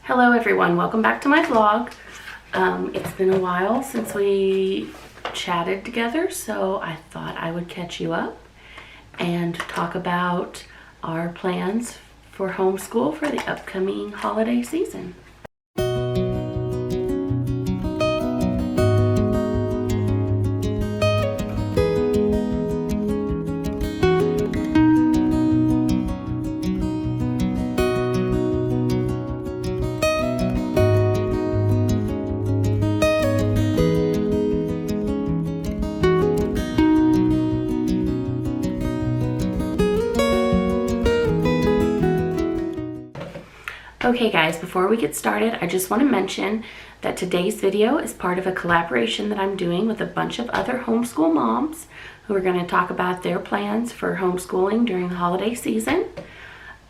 Hello everyone, welcome back to my vlog. It's been a while since we chatted together, so I thought I would catch you up and talk about our plans for homeschool for the upcoming holiday season. Okay guys, before we get started, I just want to mention that today's video is part of a collaboration that I'm doing with a bunch of other homeschool moms who are going to talk about their plans for homeschooling during the holiday season.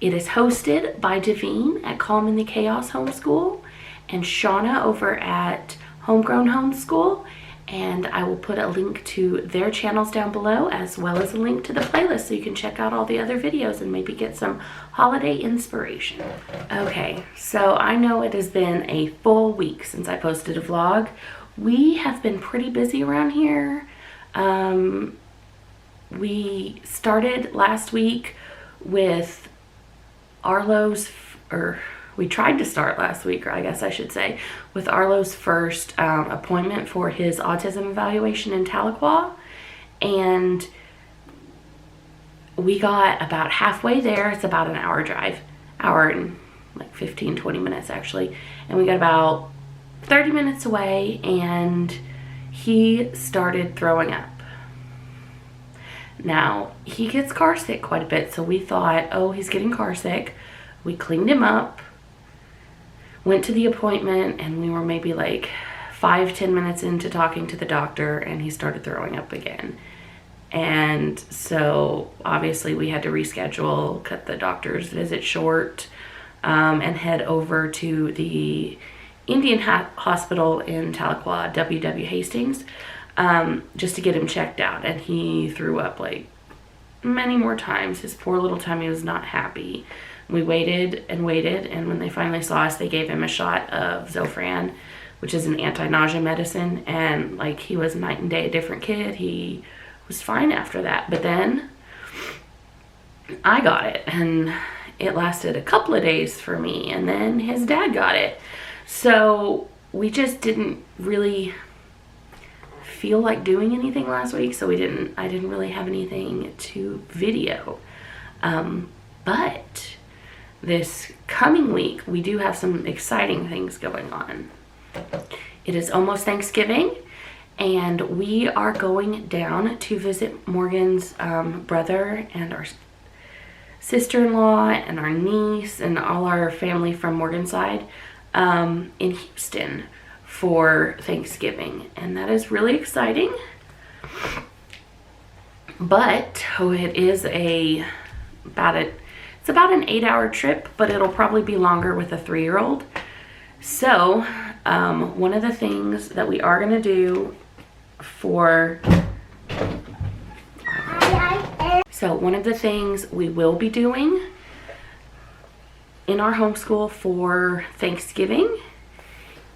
It is hosted by Davine at Calm in the Chaos Homeschool and Shauna over at Homegrown Homeschool, and I will put a link to their channels down below as well as a link to the playlist so you can check out all the other videos and maybe get some holiday inspiration. Okay, so I know it has been a full week since I posted a vlog. We have been pretty busy around here. We started last week with Arlo's, we tried to start last week, or I guess I should say, with Arlo's first appointment for his autism evaluation in Tahlequah. And we got about halfway there. It's about an hour drive, hour and like 15-20 minutes actually. And we got about 30 minutes away and he started throwing up. Now, he gets car sick quite a bit, so we thought, oh, he's getting car sick. We cleaned him up, went to the appointment, and we were maybe like 5-10 minutes into talking to the doctor and he started throwing up again. And so obviously we had to reschedule, cut the doctor's visit short, and head over to the Indian hospital in Tahlequah, W.W. Hastings, just to get him checked out. And he threw up like many more times. His poor little tummy was not happy. We waited and waited, and when they finally saw us, they gave him a shot of Zofran, which is an anti-nausea medicine, and like he was night and day a different kid. He was fine after that, but then I got it, and it lasted a couple of days for me, and then his dad got it. So we just didn't really feel like doing anything last week, so I didn't really have anything to video. But this coming week, we do have some exciting things going on. It is almost Thanksgiving, and we are going down to visit Morgan's brother and our sister-in-law and our niece and all our family from Morgan's side in Houston for Thanksgiving, and that is really exciting. But it is it's about an 8-hour trip, but it'll probably be longer with a 3-year-old. So one of the things that we are going to do one of the things we will be doing in our homeschool for Thanksgiving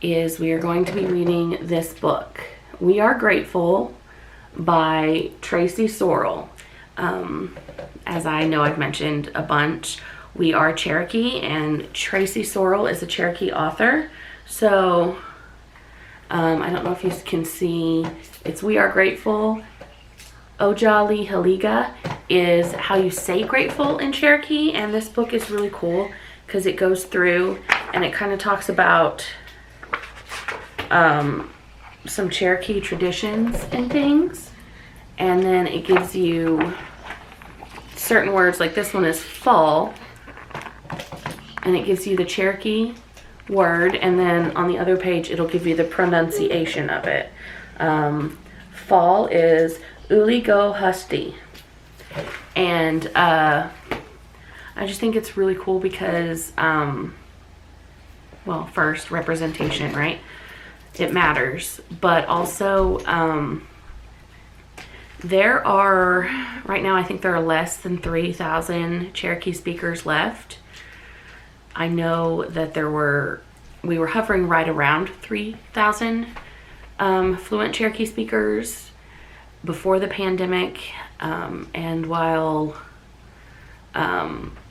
is we are going to be reading this book, We Are Grateful by Tracy Sorrell. As I know I've mentioned a bunch, we are Cherokee, and Tracy Sorrell is a Cherokee author. So I don't know if you can see, it's We Are Grateful. Ojali Haliga is how you say grateful in Cherokee, and this book is really cool because it goes through and it kind of talks about some Cherokee traditions and things, and then it gives you certain words, like this one is fall, and it gives you the Cherokee word, and then on the other page it'll give you the pronunciation of it. Fall is Uligo Husty, and I just think it's really cool because well, first, representation, right? It matters, but also there are, right now I think there are less than 3,000 Cherokee speakers left. I know that there were we were hovering right around 3,000 fluent Cherokee speakers before the pandemic. And while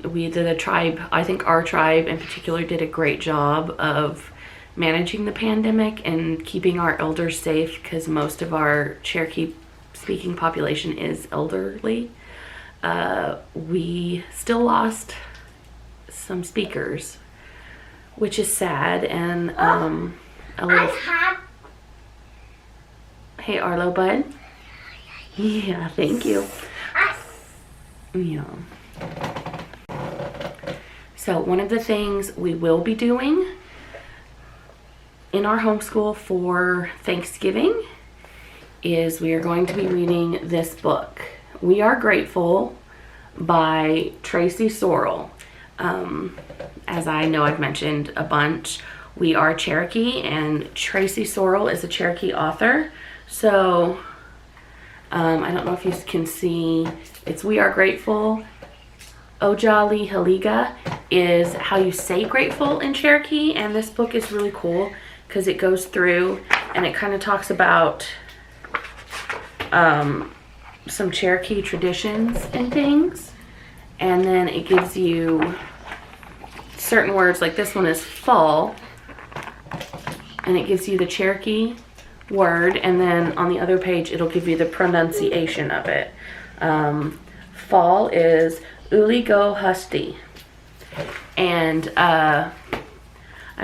we did a tribe, I think our tribe in particular did a great job of managing the pandemic and keeping our elders safe, because most of our Cherokee speaking population is elderly. We still lost some speakers, which is sad, and a little... Hey, Arlo, bud. Yeah, thank you. Yeah. So one of the things we will be doing in our homeschool for Thanksgiving is we are going to be reading this book, We Are Grateful by Tracy Sorrell. As I know I've mentioned a bunch, we are Cherokee, and Tracy Sorrell is a Cherokee author. So I don't know if you can see, it's We Are Grateful. Ojali Haliga is how you say grateful in Cherokee, and this book is really cool because it goes through and it kind of talks about some Cherokee traditions and things, and then it gives you certain words, like this one is fall, and it gives you the Cherokee word, and then on the other page it'll give you the pronunciation of it. Fall is Uligo Husty, and I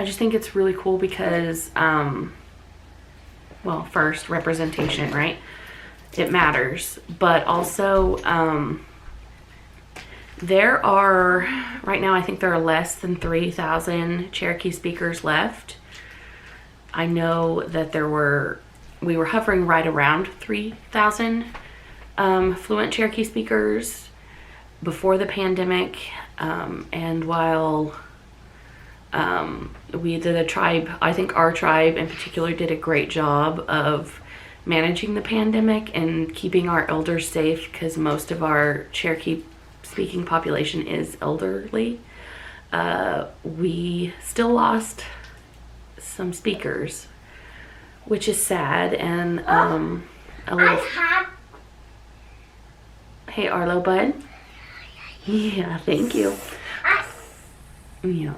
just think it's really cool because well, first, representation, right? It matters, but also there are, right now I think there are less than 3,000 Cherokee speakers left. I know that we were hovering right around 3,000 fluent Cherokee speakers before the pandemic, and while we did a tribe, I think our tribe in particular did a great job of managing the pandemic and keeping our elders safe, because most of our Cherokee speaking population is elderly. We still lost some speakers, which is sad, and a little... Hey, Arlo, bud. Yeah, thank you. Yeah.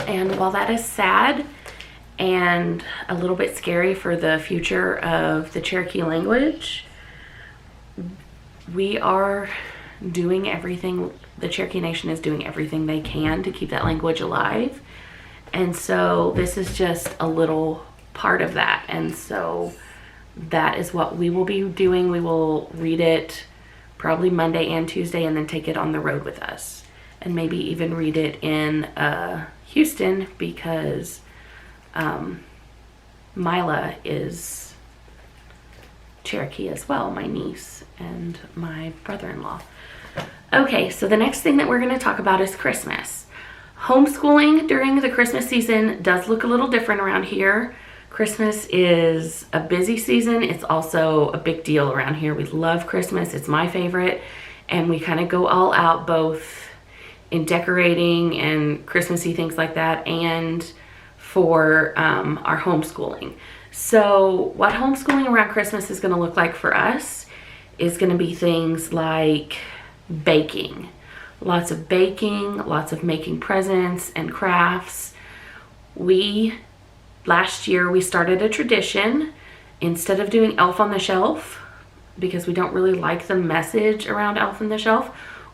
And while that is sad and a little bit scary for the future of the Cherokee language, we are doing everything, the Cherokee Nation is doing everything they can to keep that language alive. And so this is just a little part of that. And so that is what we will be doing. We will read it probably Monday and Tuesday, and then take it on the road with us, and maybe even read it in Houston, because Mila is Cherokee as well, my niece and my brother-in-law. Okay, so the next thing that we're going to talk about is Christmas. Homeschooling during the Christmas season does look a little different around here. Christmas is a busy season. It's also a big deal around here. We love Christmas. It's my favorite. And we kind of go all out, both in decorating and Christmassy things like that, and for our homeschooling. So what homeschooling around Christmas is going to look like for us is going to be things like baking. Lots of baking, lots of making presents and crafts. Last year we started a tradition. Instead of doing Elf on the Shelf, because we don't really like the message around Elf on the Shelf,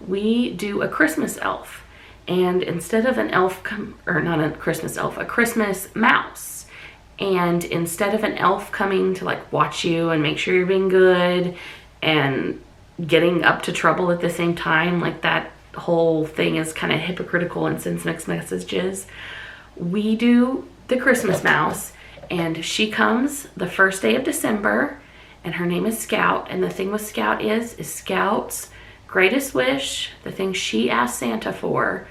we do a Christmas elf. And instead of an elf, or not a Christmas elf, a Christmas mouse. And instead of an elf coming to like watch you and make sure you're being good and getting up to trouble at the same time, like that whole thing is kind of hypocritical and sends mixed messages, we do the Christmas mouse, and she comes the first day of December, and her name is Scout. And the thing with Scout is Scout's greatest wish, the thing she asks Santa for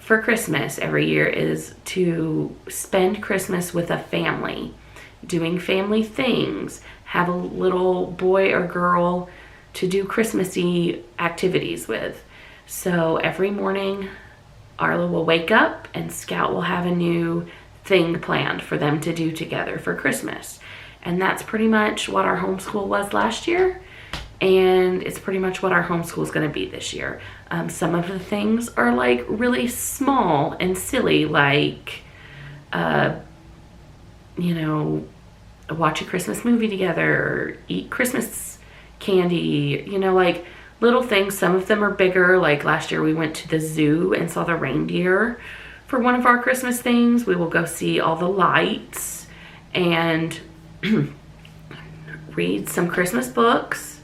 Christmas every year, is to spend Christmas with a family, doing family things, have a little boy or girl to do Christmassy activities with. So every morning Arlo will wake up and Scout will have a new thing planned for them to do together for Christmas. And that's pretty much what our homeschool was last year. And it's pretty much what our homeschool is going to be this year. Some of the things are like really small and silly, like, you know, watch a Christmas movie together, or eat Christmas candy, you know, like little things. Some of them are bigger, like last year we went to the zoo and saw the reindeer for one of our Christmas things. We will go see all the lights and read some Christmas books.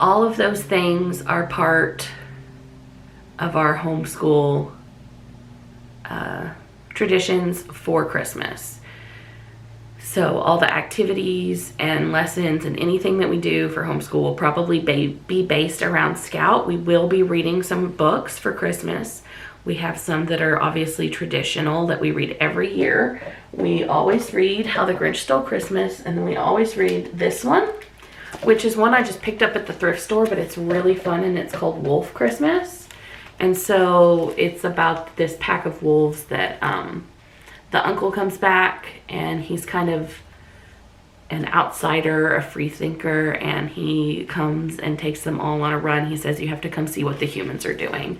All of those things are part of our homeschool traditions for Christmas. So all the activities and lessons and anything that we do for homeschool will probably be based around Scout. We will be reading some books for Christmas. We have some that are obviously traditional that we read every year. We always read How the Grinch Stole Christmas, and then we always read this one, which is one I just picked up at the thrift store, but it's really fun, and it's called Wolf Christmas. And so it's about this pack of wolves that the uncle comes back, and he's kind of an outsider, a free thinker, and he comes and takes them all on a run. He says, you have to come see what the humans are doing.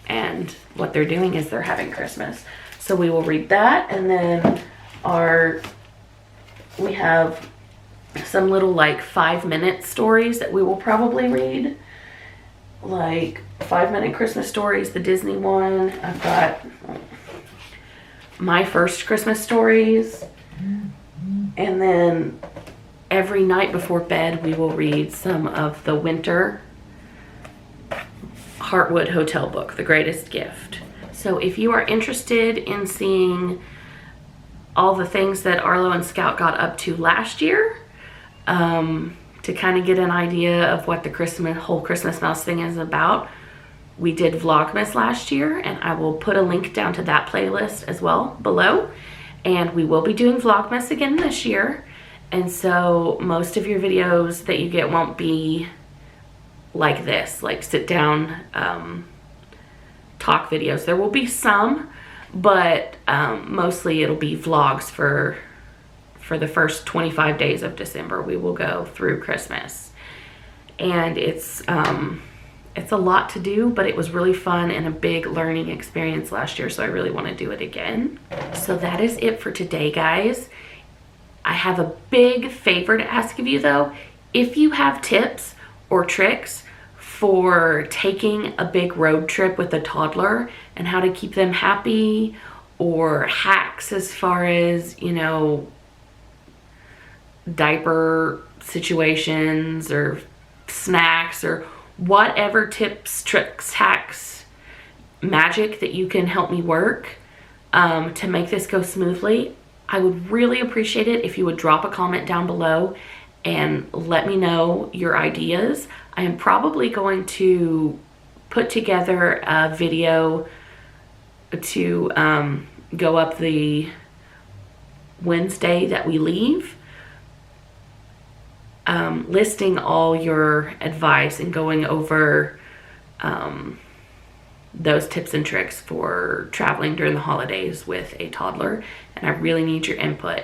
And what they're doing is they're having Christmas. So we will read that, and then we have some little like 5-minute stories that we will probably read, like 5-minute Christmas stories, the Disney one. I've got My First Christmas Stories, and then every night before bed we will read some of the winter Heartwood Hotel book, The Greatest Gift. So if you are interested in seeing all the things that Arlo and Scout got up to last year, to kind of get an idea of what the whole Christmas Mouse thing is about, we did Vlogmas last year, and I will put a link down to that playlist as well below. And we will be doing Vlogmas again this year, and so most of your videos that you get won't be like this, like sit down talk videos. There will be some, but mostly it'll be vlogs for the first 25 days of December. We will go through Christmas, and it's a lot to do, but it was really fun and a big learning experience last year, so I really want to do it again. So that is it for today, guys. I have a big favor to ask of you though. If you have tips or tricks for taking a big road trip with a toddler and how to keep them happy, or hacks as far as, you know, diaper situations or snacks or whatever tips, tricks, hacks, magic that you can help me work to make this go smoothly, I would really appreciate it if you would drop a comment down below and let me know your ideas. I am probably going to put together a video to go up the Wednesday that we leave, listing all your advice and going over those tips and tricks for traveling during the holidays with a toddler, and I really need your input.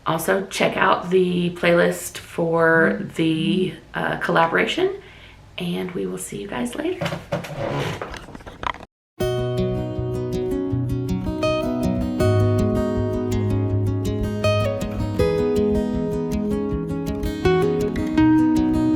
Also, check out the playlist for the collaboration, and we will see you guys later.